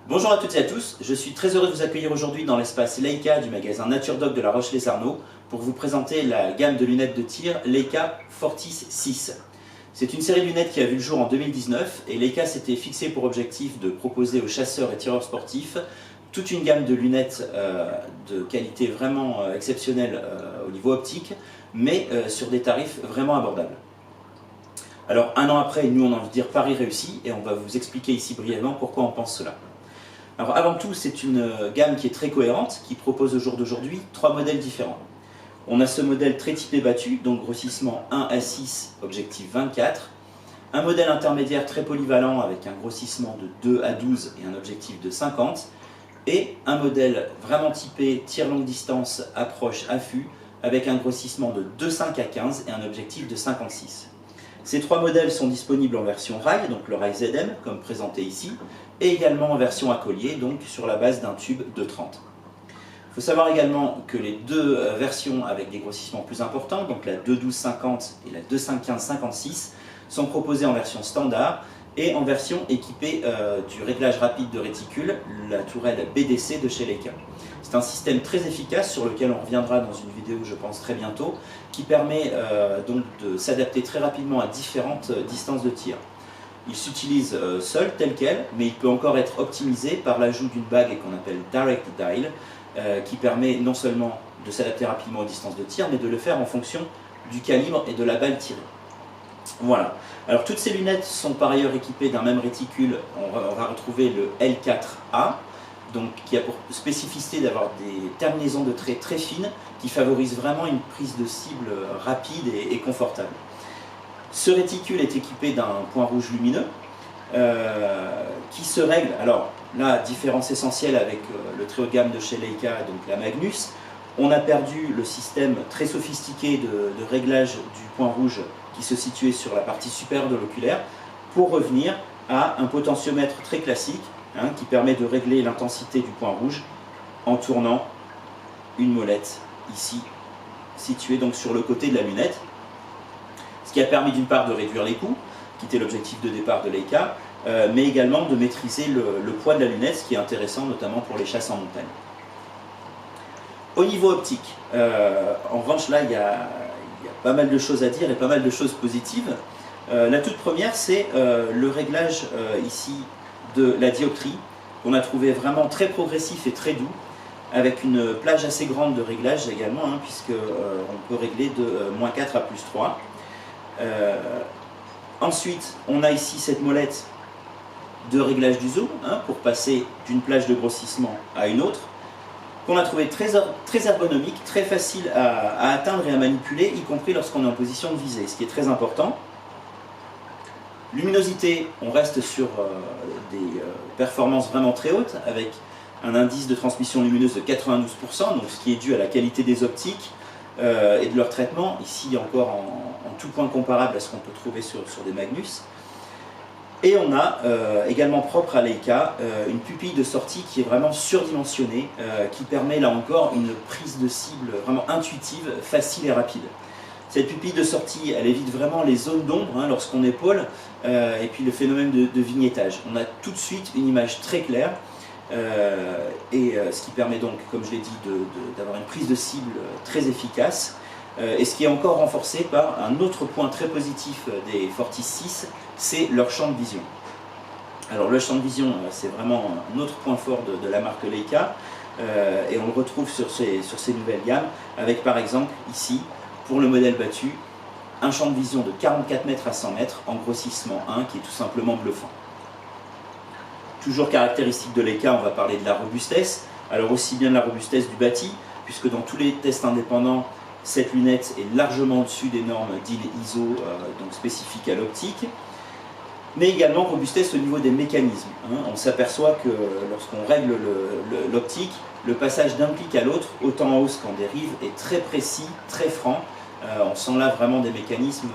Bonjour à toutes et à tous, je suis très heureux de vous accueillir aujourd'hui dans l'espace Leica du magasin NatureDog de La Roche-les-Arnaud pour vous présenter la gamme de lunettes de tir Leica Fortis 6. C'est une série de lunettes qui a vu le jour en 2019 et Leica s'était fixé pour objectif de proposer aux chasseurs et tireurs sportifs toute une gamme de lunettes de qualité vraiment exceptionnelle au niveau optique, mais sur des tarifs vraiment abordables. Alors un an après, nous on a envie de dire pari réussi et on va vous expliquer ici brièvement pourquoi on pense cela. Alors avant tout, c'est une gamme qui est très cohérente, qui propose au jour d'aujourd'hui 3 modèles différents. On a ce modèle très typé battu, donc grossissement 1 à 6, objectif 24. Un modèle intermédiaire très polyvalent avec un grossissement de 2 à 12 et un objectif de 50. Et un modèle vraiment typé tir longue distance, approche, affût, avec un grossissement de 2,5 à 15 et un objectif de 56. Ces 3 modèles sont disponibles en version rail, donc le rail ZM, comme présenté ici, et également en version à collier, donc sur la base d'un tube de 30. Il faut savoir également que les deux versions avec des grossissements plus importants, donc la 2,12-50 et la 2,5-15-56, sont proposées en version standard et en version équipée du réglage rapide de réticule, la tourelle BDC de chez Leica. C'est un système très efficace sur lequel on reviendra dans une vidéo, je pense, très bientôt, qui permet donc de s'adapter très rapidement à différentes distances de tir. Il s'utilise seul, tel quel, mais il peut encore être optimisé par l'ajout d'une bague qu'on appelle Direct Dial, qui permet non seulement de s'adapter rapidement aux distances de tir, mais de le faire en fonction du calibre et de la balle tirée. Voilà. Alors toutes ces lunettes sont par ailleurs équipées d'un même réticule. On va retrouver le L4A, donc, qui a pour spécificité d'avoir des terminaisons de traits très fines qui favorisent vraiment une prise de cible rapide et confortable. Ce réticule est équipé d'un point rouge lumineux qui se règle. Alors là, différence essentielle avec le très haut de gamme de chez Leica, donc la Magnus. On a perdu le système très sophistiqué de réglage du point rouge qui se situait sur la partie supérieure de l'oculaire pour revenir à un potentiomètre très classique qui permet de régler l'intensité du point rouge en tournant une molette ici située donc sur le côté de la lunette, ce qui a permis d'une part de réduire les coûts, qui était l'objectif de départ de Leica, mais également de maîtriser le poids de la lunette, ce qui est intéressant notamment pour les chasses en montagne. Au niveau optique, en revanche là il y a pas mal de choses à dire et pas mal de choses positives. La toute première, c'est le réglage ici de la dioptrie, qu'on a trouvé vraiment très progressif et très doux, avec une plage assez grande de réglage également, puisqu'on peut régler de -4 à +3. Ensuite, on a ici cette molette de réglage du zoom, pour passer d'une plage de grossissement à une autre, qu'on a trouvé très ergonomique, très facile à atteindre et à manipuler, y compris lorsqu'on est en position de visée, ce qui est très important. Luminosité, on reste sur des performances vraiment très hautes, avec un indice de transmission lumineuse de 92%, donc ce qui est dû à la qualité des optiques et de leur traitement, ici encore en tout point comparable à ce qu'on peut trouver sur des Magnus. Et on a également propre à Leica une pupille de sortie qui est vraiment surdimensionnée, qui permet là encore une prise de cible vraiment intuitive, facile et rapide. Cette pupille de sortie, elle évite vraiment les zones d'ombre lorsqu'on épaule, et puis le phénomène de vignettage. On a tout de suite une image très claire, ce qui permet donc, comme je l'ai dit, d'avoir une prise de cible très efficace, et ce qui est encore renforcé par un autre point très positif des Fortis 6, c'est leur champ de vision. Alors le champ de vision, c'est vraiment un autre point fort de la marque Leica, et on le retrouve sur ces nouvelles gammes, avec par exemple ici, pour le modèle battu, un champ de vision de 44 mètres à 100 mètres en grossissement 1 qui est tout simplement bluffant. Toujours caractéristique de Leica, on va parler de la robustesse. Alors aussi bien de la robustesse du bâti, puisque dans tous les tests indépendants, cette lunette est largement au-dessus des normes DIN ISO, donc spécifiques à l'optique, mais également robustesse au niveau des mécanismes. On s'aperçoit que lorsqu'on règle l'optique, le passage d'un clic à l'autre, autant en hausse qu'en dérive, est très précis, très franc. On sent là vraiment des mécanismes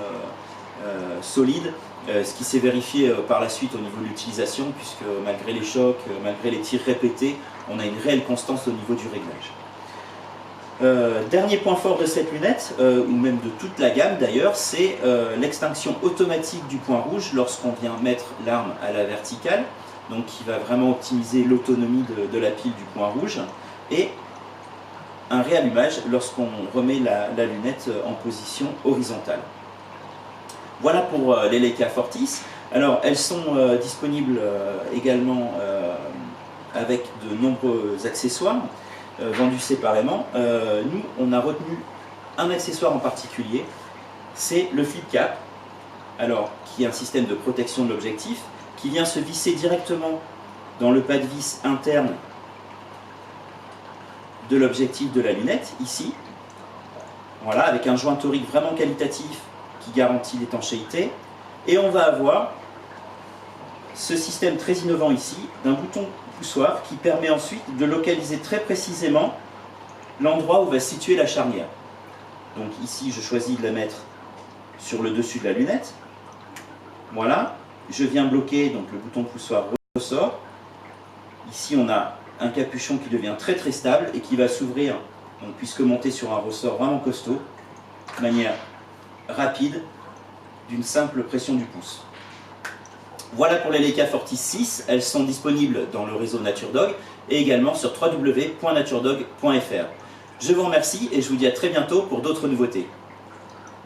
solides, ce qui s'est vérifié par la suite au niveau de l'utilisation, puisque malgré les chocs, malgré les tirs répétés, on a une réelle constance au niveau du réglage. Dernier point fort de cette lunette, ou même de toute la gamme d'ailleurs, c'est l'extinction automatique du point rouge lorsqu'on vient mettre l'arme à la verticale. donc qui va vraiment optimiser l'autonomie de la pile du point rouge, et un réallumage lorsqu'on remet la lunette en position horizontale. Voilà pour les Leica Fortis. Alors elles sont disponibles également avec de nombreux accessoires vendus séparément. Nous, on a retenu un accessoire en particulier, c'est le flip cap, alors qui est un système de protection de l'objectif, qui vient se visser directement dans le pas de vis interne de l'objectif de la lunette, ici. Voilà, avec un joint torique vraiment qualitatif qui garantit l'étanchéité. Et on va avoir ce système très innovant ici, d'un bouton poussoir qui permet ensuite de localiser très précisément l'endroit où va se situer la charnière. Donc ici, je choisis de la mettre sur le dessus de la lunette. Voilà, je viens bloquer, donc le bouton poussoir ressort. Ici, on a un capuchon qui devient très très stable et qui va s'ouvrir, donc puisque monter sur un ressort vraiment costaud, de manière rapide, d'une simple pression du pouce. Voilà pour les Leica Fortis 6, elles sont disponibles dans le réseau NatureDog et également sur www.naturedog.fr. Je vous remercie et je vous dis à très bientôt pour d'autres nouveautés.